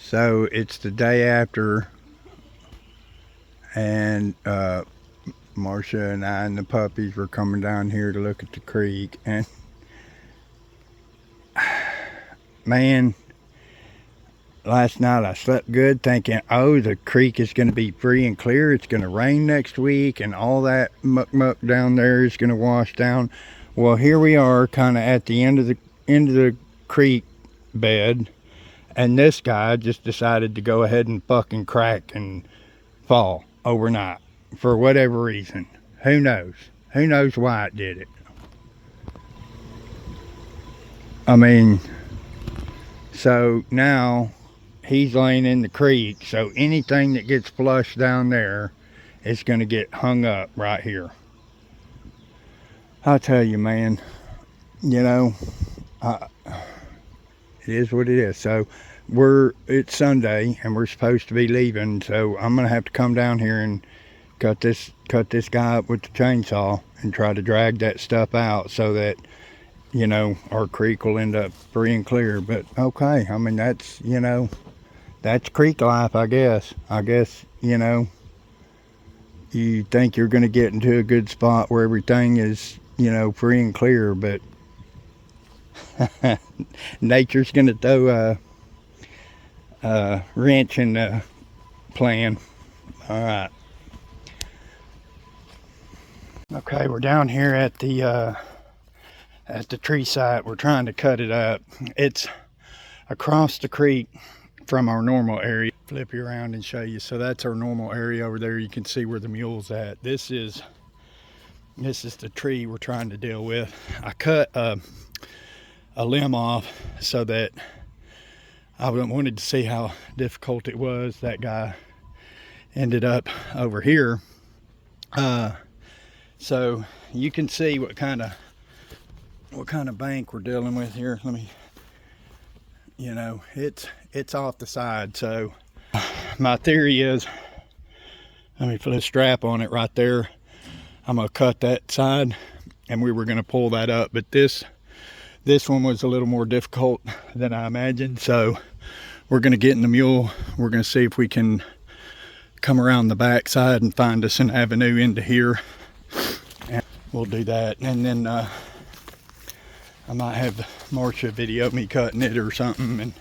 So it's the day after, and Marcia and I and the puppies were coming down here to look at the creek, and man, last night I slept good thinking, oh, the creek is going to be free and clear. It's going to rain next week and all that muck down there is going to wash down. Well, here we are kind of at the end of the creek bed, and this guy just decided to go ahead and fucking crack and fall overnight for whatever reason. Who knows? Who knows why it did it? I mean, so now he's laying in the creek, so anything that gets flushed down there is going to get hung up right here. I tell you, man, you know, it is what it is. So it's Sunday and we're supposed to be leaving, so I'm gonna have to come down here and cut this guy up with the chainsaw and try to drag that stuff out so that, you know, our creek will end up free and clear. But okay, I mean, that's, you know, that's creek life, I guess. You know, you think you're going to get into a good spot where everything is, you know, free and clear, but nature's going to throw a wrench in the plan. All right. Okay, we're down here at the tree site. We're trying to cut it up. It's across the creek from our normal area. Flip you around and show you. So that's our normal area over there. You can see where the mule's at. This is the tree we're trying to deal with. I cut a limb off so that I wanted to see how difficult it was. That guy ended up over here. So you can see what kind of bank we're dealing with here. Let me, you know, it's off the side. So my theory is, let me put a strap on it right there. I'm gonna cut that side and we were gonna pull that up, but this one was a little more difficult than I imagined. So we're gonna get in the mule. We're gonna see if we can come around the back side and find us an avenue into here, and we'll do that. And then I might have Marcia video me cutting it or something and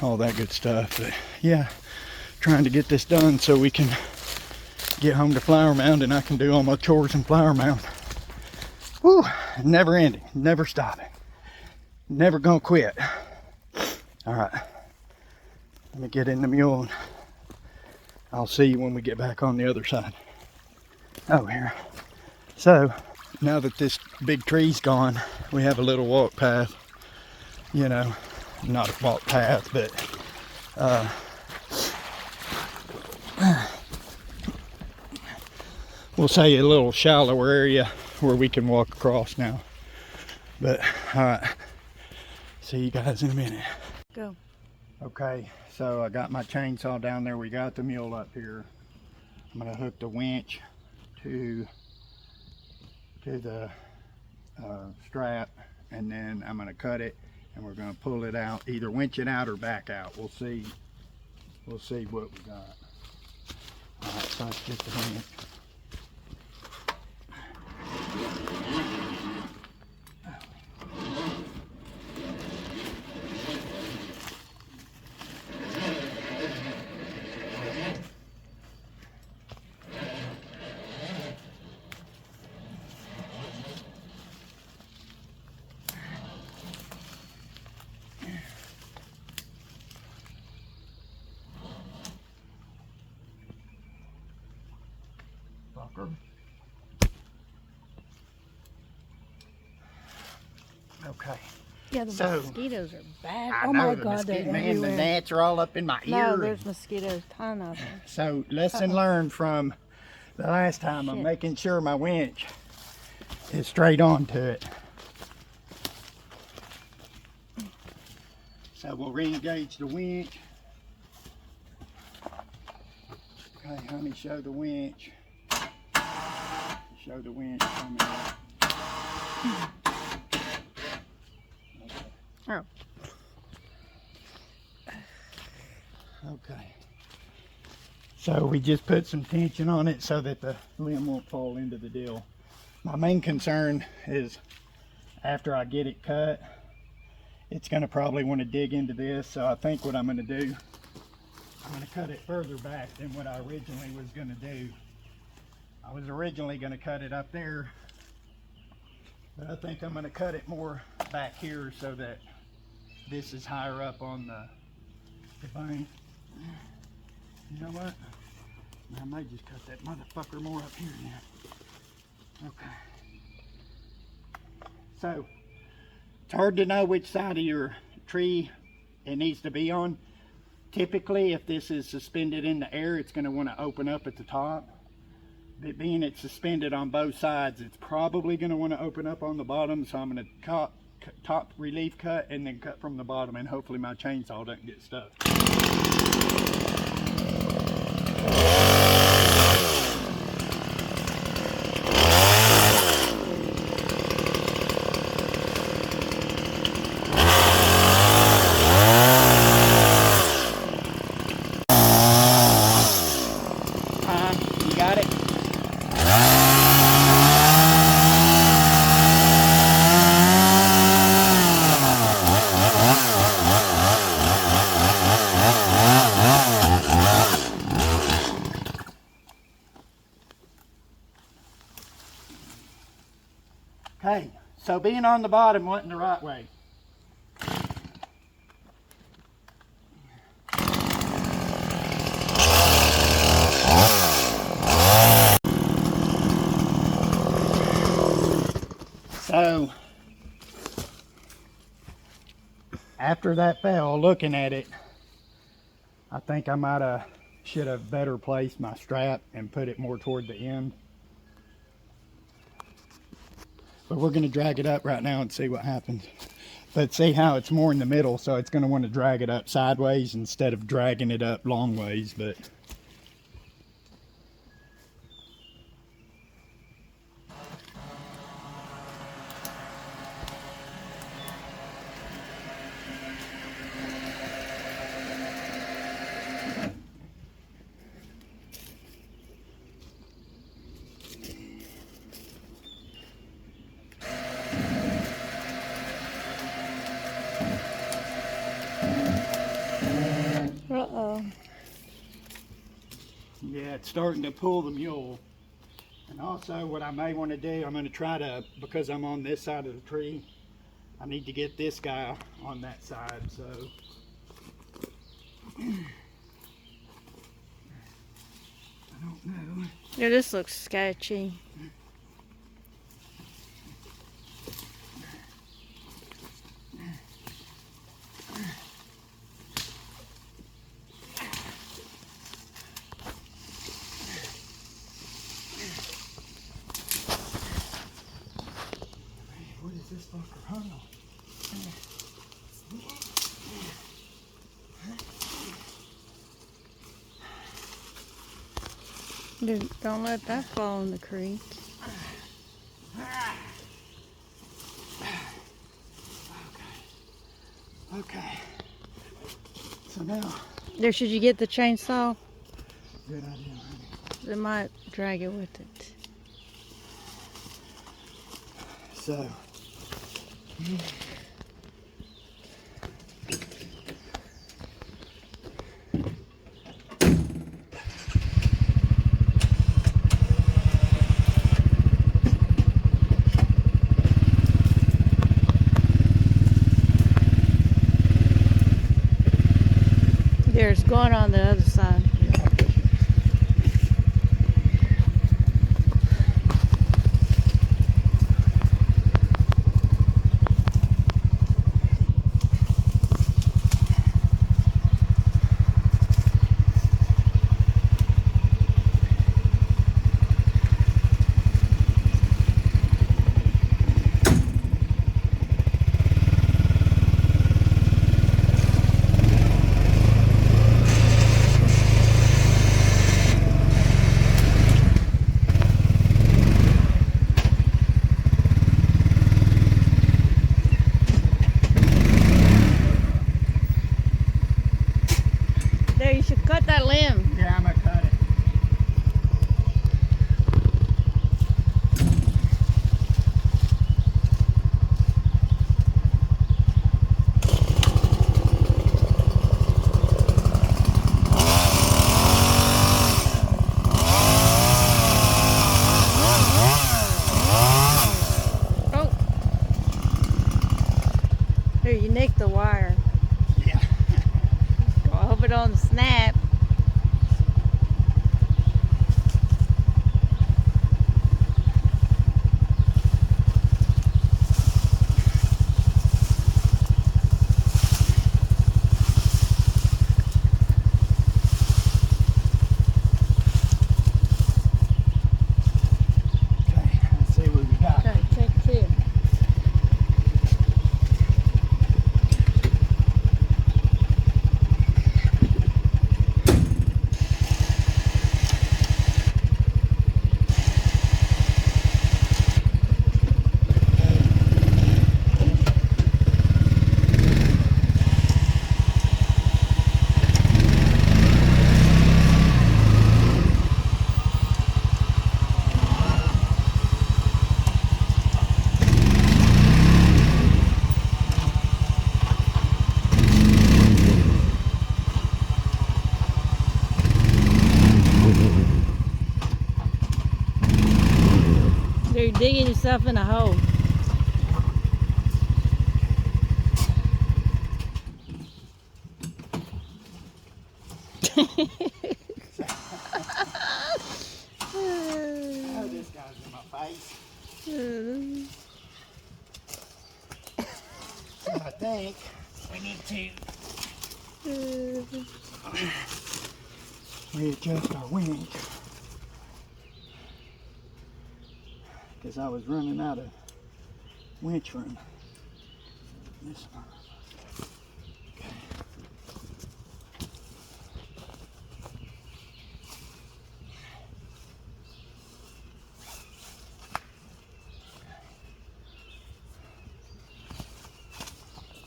all that good stuff. But yeah, trying to get this done so we can get home to Flower Mound and I can do all my chores in Flower Mound. Woo, never ending, never stopping, never gonna quit. All right, let me get in the mule and I'll see you when we get back on the other side. Oh, here. So now that this big tree's gone, we have a little walk path, you know, not a walk path, but we'll say a little shallower area where we can walk across now. But all right, see you guys in a minute. Go. Okay, so I got my chainsaw down there. We got the mule up here. I'm gonna hook the winch to the strap, and then I'm gonna cut it and we're gonna pull it out, either winch it out or back out. We'll see what we got. All right, so let's get the winch. Okay. Yeah, the So, mosquitoes are bad. I Oh know, my the God, they're man, the everywhere. gnats are all up in my ear. No, there's mosquitoes, ton of them. So lesson learned from the last time. I'm Shit. making sure my winch is straight onto it. So we'll re-engage the winch. Okay, honey, show the winch. Show the winch coming up. Oh. Okay. So we just put some tension on it so that the limb won't fall into the deal. My main concern is after I get it cut, it's gonna probably want to dig into this. So I think what I'm gonna do, I'm gonna cut it further back than what I originally was gonna do. I was originally gonna cut it up there, but I think I'm gonna cut it more back here so that this is higher up on the bank. You know what? I might just cut that motherfucker more up here now. Okay. So, it's hard to know which side of your tree it needs to be on. Typically, if this is suspended in the air, it's going to want to open up at the top. But being it's suspended on both sides, it's probably going to want to open up on the bottom. So I'm going to top relief cut and then cut from the bottom, and hopefully my chainsaw doesn't get stuck. You got it? Okay, so being on the bottom wasn't the right way. So, after that fell, looking at it, I think I should have better placed my strap and put it more toward the end. But we're going to drag it up right now and see what happens. But see how it's more in the middle, so it's going to want to drag it up sideways instead of dragging it up long ways. But Uh-oh. yeah, it's starting to pull the mule. And also what I may want to do, I'm going to try to, because I'm on this side of the tree, I need to get this guy on that side. So I don't know. Yeah, this looks sketchy. What is this fucker? Hold on. Dude, don't let that fall in the creek. Okay. So now. There, should you get the chainsaw? Good idea, honey. It might drag it with it. So. There's going on the other side. There, you should cut that limb. Yeah, I'm gonna cut it. Oh. Here, you nicked the wire. Yeah. Well, I hope it don't snap. Okay, let's see what we got. Okay, check two. You're digging yourself in a hole. Oh, this guy's in my face. So I think we need to readjust our winch because I was running out of winch room. This one. Okay.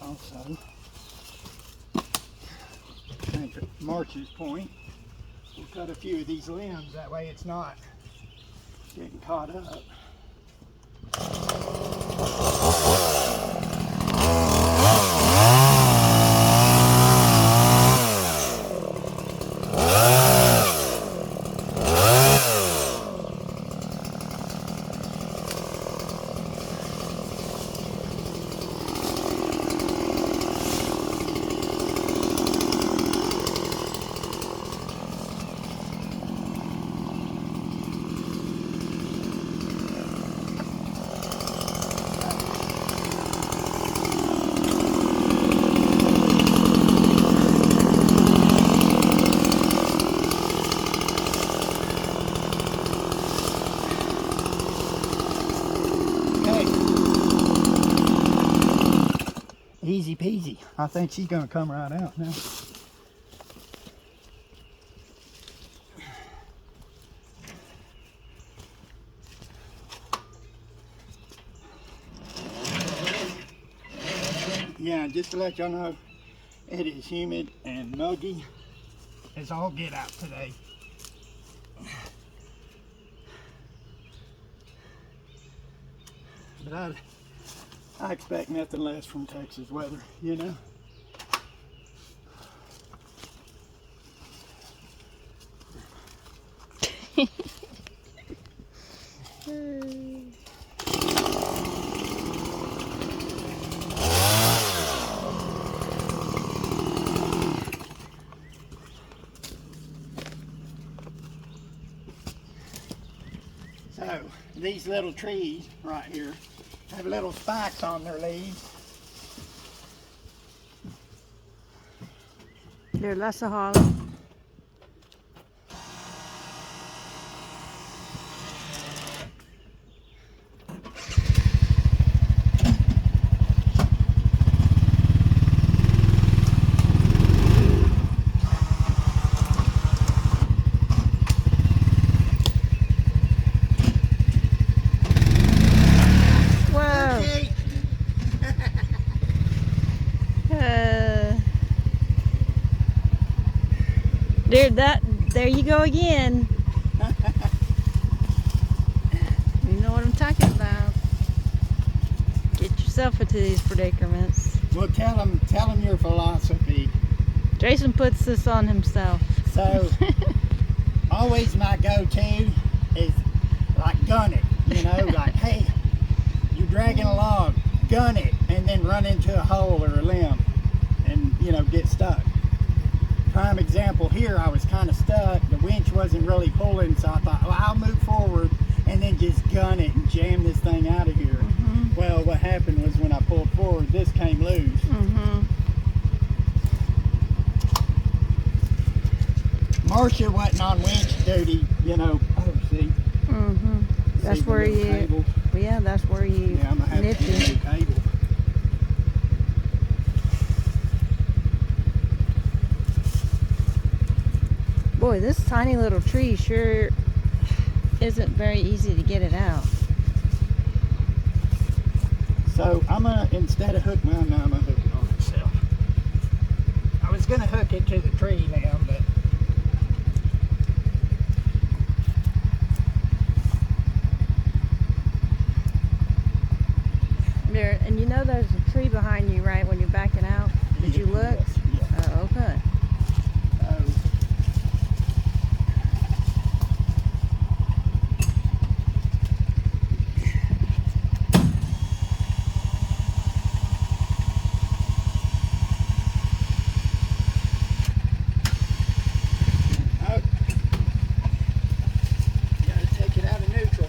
Also, I think at March's point, we'll cut a few of these limbs, that way it's not getting caught up. Easy peasy. I think she's gonna come right out now. Yeah, just to let y'all know, it is humid and muggy as all get out today. But I expect nothing less from Texas weather, you know? So, these little trees right here have little spikes on their leaves. There, lots of holly. There you go again. You know what I'm talking about. Get yourself into these predicaments. Well, tell them your philosophy. Jason puts this on himself. So, always my go-to is like gun it, you know, like, hey, you're dragging along, gun it, and then run into a hole or a limb and, you know, get stuck. Prime example here, I was kind of stuck, the winch wasn't really pulling, so I thought, well, I'll move forward and then just gun it and jam this thing out of here. Mm-hmm. Well, what happened was when I pulled forward, this came loose. Mm-hmm. Marcia wasn't on winch duty, you know. Oh, see. Mm-hmm. That's See the where little you. cable? Yeah, that's where you. Yeah, I'm gonna have to get a nifty. new cable. Boy, this tiny little tree sure isn't very easy to get it out. So I'm gonna, instead of hook mine, now I'm gonna hook it on itself. I was gonna hook it to the tree now, but There, and you know there's a tree behind you, right? When you're backing out. Did you look? Yes, yeah. Oh, okay. Oh, gotta take it out of neutral.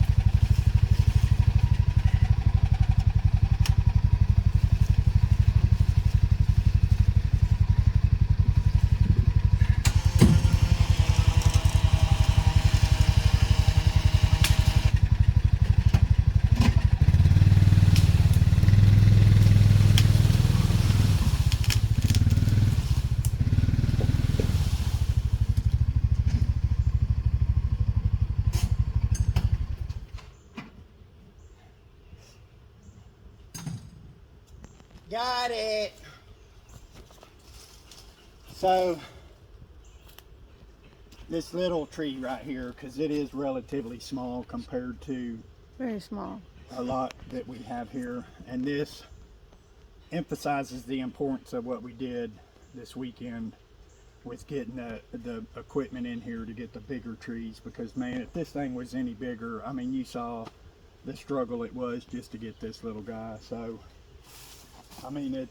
Got it. So this little tree right here, because it is relatively small compared to Very small. a lot that we have here, and this emphasizes the importance of what we did this weekend with getting the equipment in here to get the bigger trees, because man, if this thing was any bigger, I mean, you saw the struggle it was just to get this little guy. So I mean,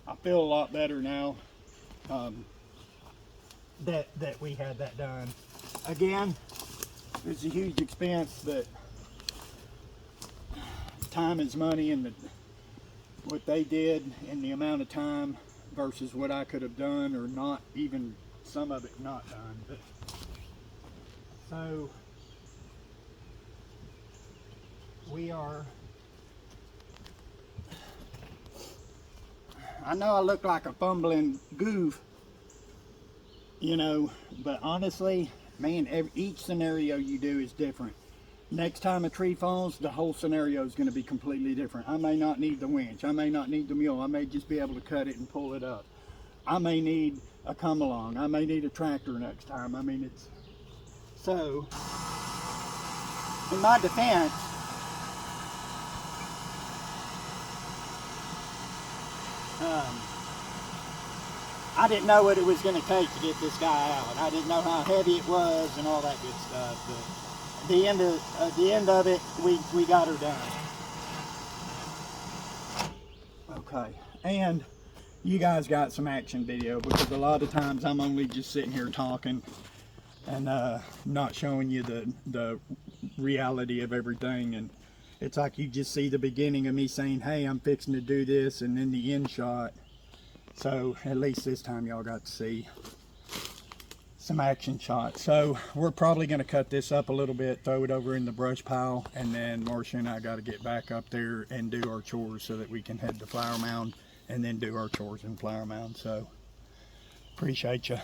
I feel a lot better now that we had that done. Again, it's a huge expense, but time is money, and what they did in the amount of time versus what I could have done, or not even some of it not done. But, so we are. I know I look like a fumbling goof, you know, but honestly, man, each scenario you do is different. Next time a tree falls, the whole scenario is going to be completely different. I may not need the winch. I may not need the mule. I may just be able to cut it and pull it up. I may need a come along. I may need a tractor next time. I mean, it's so. In my defense, I didn't know what it was going to take to get this guy out. I didn't know how heavy it was and all that good stuff. But at the end of it, we got her done. Okay, and you guys got some action video, because a lot of times I'm only just sitting here talking and not showing you the reality of everything. And it's like you just see the beginning of me saying, hey, I'm fixing to do this, and then the end shot. So at least this time y'all got to see some action shots. So we're probably going to cut this up a little bit, throw it over in the brush pile, and then Marcia and I got to get back up there and do our chores so that we can head to Flower Mound and then do our chores in Flower Mound. So appreciate you.